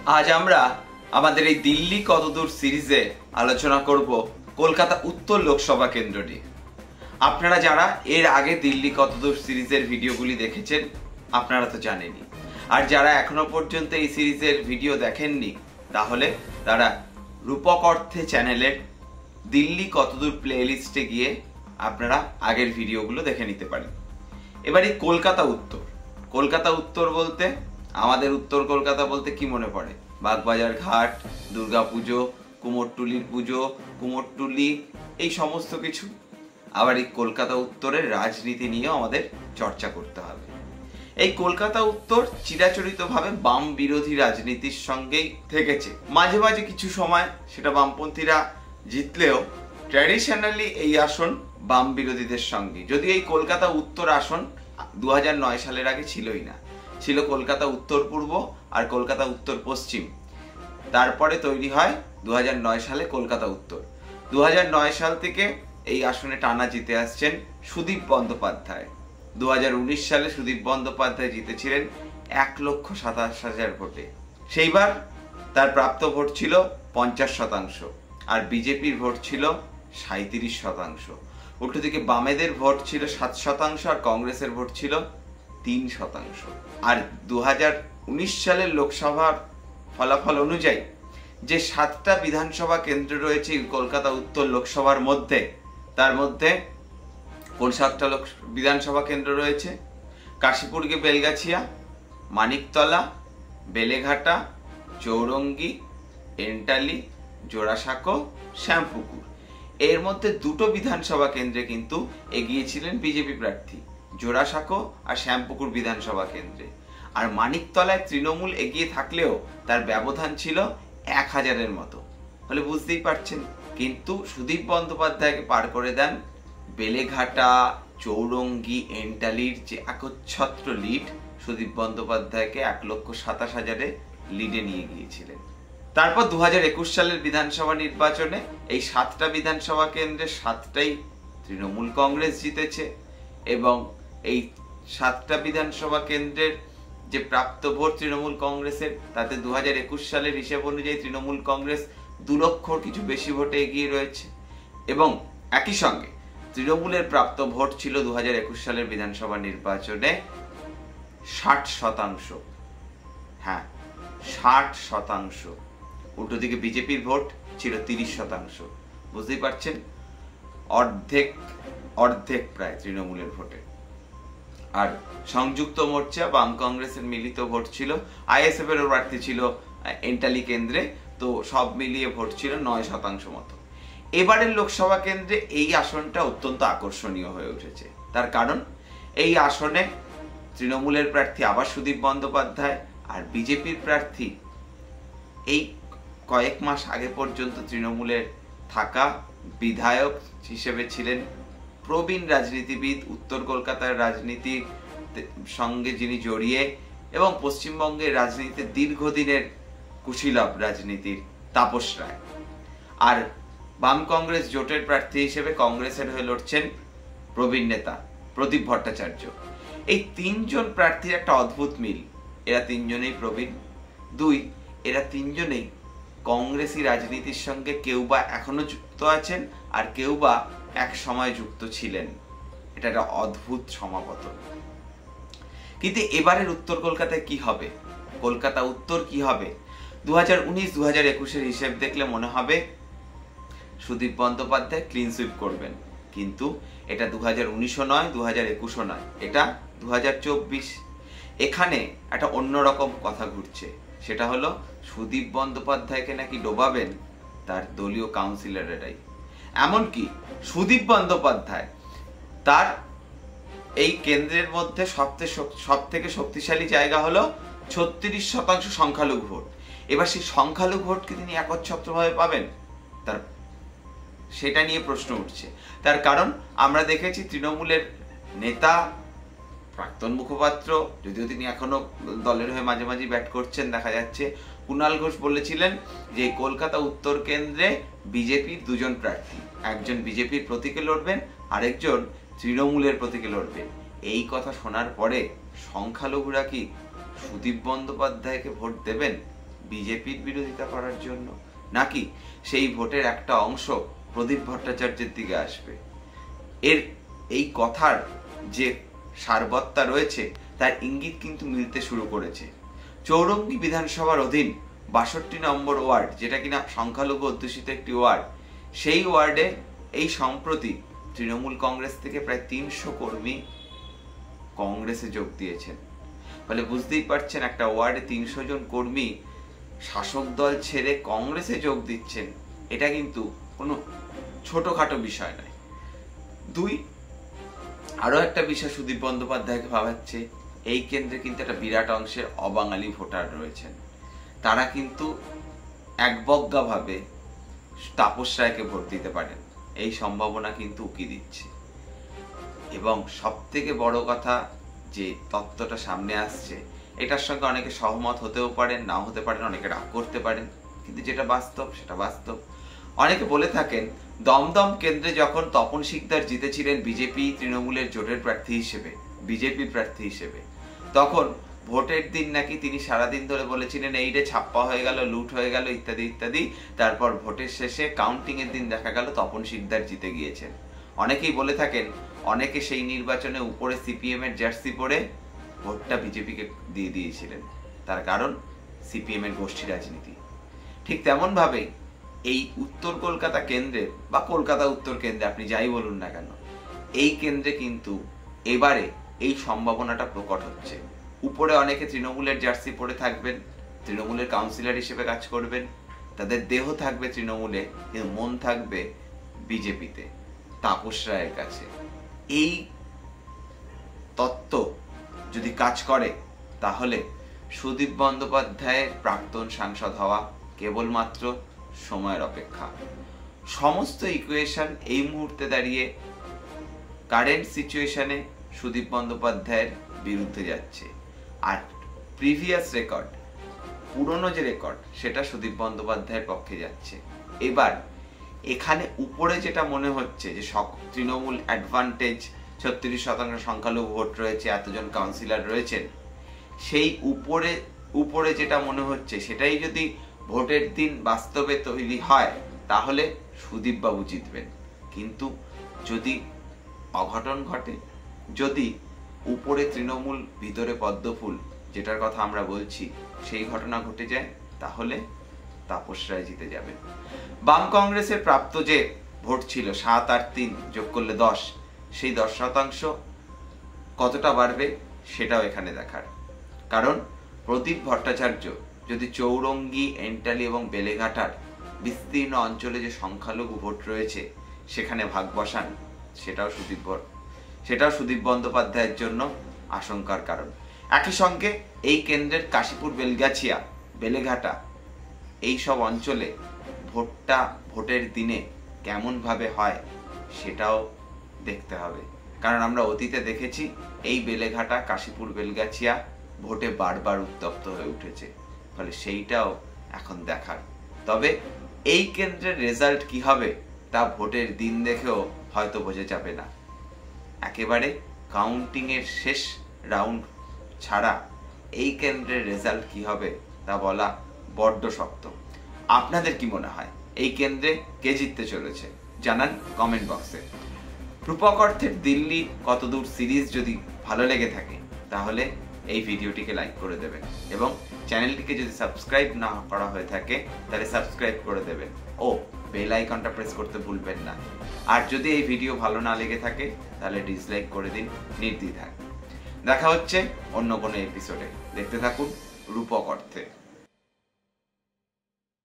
আজ আমরা আমাদের এই দিল্লি কতদূর সিরিজে আলোচনা করব কলকাতা উত্তর লোকসভা কেন্দ্র নিয়ে। আপনারা যারা এর আগে দিল্লি কতদূর সিরিজের ভিডিওগুলি দেখেছেন আপনারা তো জানেনই, আর যারা এখনো পর্যন্ত এই সিরিজের ভিডিও দেখেননি তাহলে তারা রূপক অর্থে চ্যানেলের দিল্লি কতদূর প্লেলিস্টে গিয়ে আপনারা আগের ভিডিওগুলো দেখে নিতে পারেন। এবার এই কলকাতা উত্তর বলতে আমাদের উত্তর কলকাতা বলতে কি মনে পড়ে? বাগবাজার ঘাট, দুর্গাপুজো, কুমোরটুলির পুজো, কুমোরটুলি, এই সমস্ত কিছু। আবার এই কলকাতা উত্তরের রাজনীতি নিয়েও আমাদের চর্চা করতে হবে। এই কলকাতা উত্তর চিরাচরিতভাবে বাম বিরোধী রাজনীতির সঙ্গেই থেকেছে। মাঝে মাঝে কিছু সময় সেটা বামপন্থীরা জিতলেও ট্র্যাডিশনালি এই আসন বাম বিরোধীদের সঙ্গে। যদি এই কলকাতা উত্তর আসন 2009 সালের আগে ছিলই না, ছিল কলকাতা উত্তর পূর্ব আর কলকাতা উত্তর পশ্চিম। তারপরে তৈরি হয় 2009 সালে কলকাতা উত্তর। 2009 সাল থেকে এই আসনে টানা জিতে আসছেন সুদীপ বন্দ্যোপাধ্যায়। 2019 সালে সুদীপ বন্দ্যোপাধ্যায় জিতেছিলেন 1,27,000 ভোটে। সেইবার তার প্রাপ্ত ভোট ছিল 50%, আর বিজেপির ভোট ছিল 37%। উল্টো দিকে বামেদের ভোট ছিল 7% আর কংগ্রেসের ভোট ছিল 3%। আর 2019 সালের লোকসভার ফলাফল অনুযায়ী যে 7টা বিধানসভা কেন্দ্র রয়েছে কলকাতা উত্তর লোকসভার মধ্যে, তার মধ্যে কোন 7টা বিধানসভা কেন্দ্র রয়েছে? কাশীপুরকে বেলগাছিয়া, মানিকতলা, বেলেঘাটা, চৌরঙ্গি, এন্টালি, জোড়াসাঁকো, শ্যামপুকুর। এর মধ্যে 2টো বিধানসভা কেন্দ্রে কিন্তু এগিয়েছিলেন বিজেপি প্রার্থী, জোড়াসাঁকো আর শ্যামপুকুর বিধানসভা কেন্দ্রে। আর মানিকতলায় তৃণমূল এগিয়ে থাকলেও তার ব্যবধান ছিল 1000-এর মতো। তাহলে বুঝতেই পারছেন, কিন্তু সুদীপ বন্দ্যোপাধ্যায়কে পার করে দেন বেলেঘাটা, চৌরঙ্গি, এন্টালির যে একচ্ছত্র লিড, সুদীপ বন্দ্যোপাধ্যায়কে 1,27,000-এ লিডে নিয়ে গিয়েছিলেন। তারপর 2021 সালের বিধানসভা নির্বাচনে এই 7টা বিধানসভা কেন্দ্রে 7টাই তৃণমূল কংগ্রেস জিতেছে, এবং এই 7টা বিধানসভা কেন্দ্রের যে প্রাপ্ত ভোট তৃণমূল কংগ্রেসের, তাতে 2021 সালের হিসেব অনুযায়ী তৃণমূল কংগ্রেস 2 লক্ষর কিছু বেশি ভোটে এগিয়ে রয়েছে। এবং একই সঙ্গে তৃণমূলের প্রাপ্ত ভোট ছিল 2021 সালের বিধানসভা নির্বাচনে 60%। হ্যাঁ, 60%। উল্টো দিকে বিজেপির ভোট ছিল 30%। বুঝতেই পারছেন, অর্ধেক প্রায় তৃণমূলের ভোটে। আর সংযুক্ত মোর্চা বাম কংগ্রেসের মিলিত ভোট ছিল, আইএসএফ এর প্রার্থী ছিল এন্টালি কেন্দ্রে, তো সব মিলিয়ে ভোট ছিল 9% মতো। এবারের লোকসভা কেন্দ্রে এই আসনটা অত্যন্ত আকর্ষণীয় হয়ে উঠেছে। তার কারণ এই আসনে তৃণমূলের প্রার্থী আবার সুদীপ বন্দ্যোপাধ্যায়, আর বিজেপির প্রার্থী এই কয়েক মাস আগে পর্যন্ত তৃণমূলের থাকা বিধায়ক হিসেবে ছিলেন প্রবীণ রাজনীতিবিদ, উত্তর কলকাতার রাজনীতির সঙ্গে যিনি জড়িয়ে এবং পশ্চিমবঙ্গের রাজনীতিতে দীর্ঘদিনের কুশীলব রাজনীতির তাপস রায়। আর বাম কংগ্রেস জোটের প্রার্থী হিসেবে কংগ্রেসের হয়ে লড়ছেন প্রবীণ নেতা প্রদীপ ভট্টাচার্য। এই 3জন প্রার্থীর একটা অদ্ভুত মিল। এরা 3জনেই প্রবীণ। 2, এরা 3জনেই কংগ্রেসি রাজনীতির সঙ্গে কেউ বা এখনো যুক্ত আছেন, আর কেউ বা এক সময় যুক্ত ছিলেন। এটা একটা অদ্ভুত সমাপতন। কিন্তু এবারের উত্তর কলকাতায় কি হবে, কলকাতা উত্তর কি হবে? 2019-2021-এর হিসেব দেখলে মনে হবে সুদীপ বন্দ্যোপাধ্যায় ক্লিন সুইপ করবেন, কিন্তু এটা 2019ও নয়, 2021ও নয়, এটা 2024। এখানে একটা অন্যরকম কথা ঘুরছে, সেটা হলো সুদীপ বন্দ্যোপাধ্যায়কে নাকি ডোবাবেন তার দলীয় কাউন্সিলরেরাই। এমনকি সুদীপ বন্দ্যোপাধ্যায় তার এই কেন্দ্রের মধ্যে সব থেকে শক্তিশালী জায়গা হলো 36% সংখ্যালঘু ভোট। এবার সেই সংখ্যালঘু ভোটকে তিনি একচ্ছত্রভাবে পাবেন, তার সেটা নিয়ে প্রশ্ন উঠছে। তার কারণ আমরা দেখেছি তৃণমূলের নেতা প্রাক্তন মুখপাত্র, যদিও তিনি এখনো দলের হয়ে মাঝে মাঝে ব্যাট করছেন দেখা যাচ্ছে, কুণাল ঘোষ বলেছিলেন যে কলকাতা উত্তর কেন্দ্রে বিজেপির 2জন প্রার্থী, একজন বিজেপির প্রতীকে লড়বেন, আরেকজন তৃণমূলের প্রতীকে লড়বেন। এই কথা শোনার পরে সংখ্যালঘুরা কি সুদীপ বন্দ্যোপাধ্যায়কে ভোট দেবেন? বিজেপির বিরোধিতা করার জন্য, নাকি সেই ভোটের একটা অংশ প্রদীপ ভট্টাচার্যের দিকে আসবে? এই কথার যে সারবত্তা রয়েছে তার ইঙ্গিত কিন্তু মিলতে শুরু করেছে। চৌরঙ্গী বিধানসভার অধীন ৬২ নম্বর ওয়ার্ড, যেটা কিনা সংখ্যালঘু অধ্যুষিত একটি ওয়ার্ড, সেই ওয়ার্ডে এই সম্প্রতি তৃণমূল কংগ্রেস থেকে প্রায় ৩০০ কর্মী কংগ্রেসে যোগ দিয়েছেন। ফলে বুঝতেই পারছেন, একটা ওয়ার্ডে ৩০০ জন কর্মী শাসক দল ছেড়ে কংগ্রেসে যোগ দিচ্ছেন, এটা কিন্তু কোনো ছোটখাটো বিষয় নয়। দুই, আরো একটা বিষয় সুদীপ বন্দ্যোপাধ্যায়কে ভাবাচ্ছে, এই কেন্দ্রে কিন্তু একটা বিরাট অংশের অবাঙালি ভোটার রয়েছেন। তারা কিন্তু একবজ্ঞাভাবে তাপস রায়কে ভোট দিতে পারেন, এই সম্ভাবনা কিন্তু উকি দিচ্ছে। এবং সব থেকে বড় কথা, যে তত্ত্বটা সামনে আসছে, এটার সঙ্গে অনেকে সহমত হতেও পারেন, নাও হতে পারেন, অনেকে রাগ করতে পারেন, কিন্তু যেটা বাস্তব সেটা বাস্তব। অনেকে বলে থাকেন, দমদম কেন্দ্রে যখন তপন শিকদার জিতেছিলেন বিজেপি তৃণমূলের জোটের প্রার্থী হিসেবে, বিজেপির প্রার্থী হিসেবে, তখন ভোটের দিন নাকি তিনি সারাদিন ধরে বলেছিলেন এই রে ছাপ্পা হয়ে গেল, লুট হয়ে গেল, ইত্যাদি ইত্যাদি। তারপর ভোটের শেষে কাউন্টিং এর দিন দেখা গেল তপন শিকদার জিতে গিয়েছেন। অনেকেই বলে থাকেন, অনেকে সেই নির্বাচনে উপরে সিপিএম এর জার্সি পরে ভোটটা বিজেপিকে দিয়ে দিয়েছিলেন, তার কারণ সিপিএম এর গোষ্ঠী রাজনীতি। ঠিক তেমন ভাবে এই উত্তর কলকাতা কেন্দ্রে বা কলকাতা উত্তর কেন্দ্রে, আপনি যাই বলুন না কেন, এই কেন্দ্রে কিন্তু এবারে এই সম্ভাবনাটা প্রকট হচ্ছে। উপরে অনেকে তৃণমূলের জার্সি পরে থাকবেন, তৃণমূলের কাউন্সিলর হিসেবে কাজ করবেন, তাদের দেহ থাকবে তৃণমূলে, কিন্তু মন থাকবে বিজেপিতে, তাপস রায়ের কাছে। এই তত্ত্ব যদি কাজ করে, তাহলে সুদীপ বন্দ্যোপাধ্যায়ের প্রাক্তন সাংসদ হওয়া কেবলমাত্র সময়ের অপেক্ষা। সমস্ত ইকুয়েশন এই মুহূর্তে দাঁড়িয়ে কারেন্ট সিচুয়েশনে সুদীপ বন্দ্যোপাধ্যায়ের বিরুদ্ধে যাচ্ছে, আর প্রিভিয়াস রেকর্ড, পুরনো যে রেকর্ড, সেটা সুদীপ বন্দ্যোপাধ্যায়ের পক্ষে যাচ্ছে। এবার এখানে উপরে যেটা মনে হচ্ছে যে তৃণমূল অ্যাডভান্টেজ, ৩৬% সংখ্যালঘু ভোট রয়েছে, এতজন কাউন্সিলর রয়েছেন, সেই উপরে যেটা মনে হচ্ছে সেটাই যদি ভোটের দিন বাস্তবে তৈরি হয়, তাহলে সুদীপ বাবু জিতবেন। কিন্তু যদি অঘটন ঘটে, যদি উপরে তৃণমূল ভিতরে পদ্মফুল, যেটার কথা আমরা বলছি, সেই ঘটনা ঘটে যায়, তাহলে তাপস রায় জিতে যাবেন। বাম কংগ্রেসের প্রাপ্ত যে ভোট ছিল ৭ আর ৩ যোগ করলে ১০, সেই ১০% কতটা বাড়বে সেটাও এখানে দেখার। কারণ প্রদীপ ভট্টাচার্য যদি চৌরঙ্গী, এন্টালি এবং বেলেঘাটার বিস্তীর্ণ অঞ্চলে যে সংখ্যালঘু ভোট রয়েছে সেখানে ভাগ বসান, সেটাও সুদীপ বন্দ্যোপাধ্যায়ের জন্য আশঙ্কার কারণ। একই সঙ্গে এই কেন্দ্রের কাশীপুর, বেলগাছিয়া, বেলেঘাটা, এই সব অঞ্চলে ভোটের দিনে কেমন ভাবে হয় সেটাও দেখতে হবে। কারণ আমরা অতীতে দেখেছি এই বেলেঘাটা, কাশীপুর, বেলগাছিয়া ভোটে বারবার উত্তপ্ত হয়ে উঠেছে, ফলে সেইটাও এখন দেখার। তবে এই কেন্দ্রের রেজাল্ট কি হবে তা ভোটের দিন দেখেও হয়তো বোঝা যাবে না। একেবারে কাউন্টিং এর শেষ রাউন্ড ছাড়া এই কেন্দ্রের রেজাল্ট কি হবে তা বলা বড্ড শক্ত। আপনাদের কি মনে হয় এই কেন্দ্রে কে জিততে চলেছে? জানান কমেন্ট বক্সে। রূপক অর্থের দিল্লি কতদূর সিরিজ যদি ভালো লেগে থাকে, তাহলে এই ভিডিওটিকে লাইক করে দেবেন, এবং চ্যানেলটিকে যদি সাবস্ক্রাইব না করা হয়ে থাকে তাহলে সাবস্ক্রাইব করে দেবেন, ও বেল আইকনটা প্রেস করতে ভুলবেন না। আর যদি এই ভিডিও ভালো না লেগে থাকে তাহলে ডিসলাইক করে দিন নির্দ্বিধায়। দেখা হচ্ছে অন্য কোনো এপিসোডে। দেখতে থাকুন রূপক অর্থে।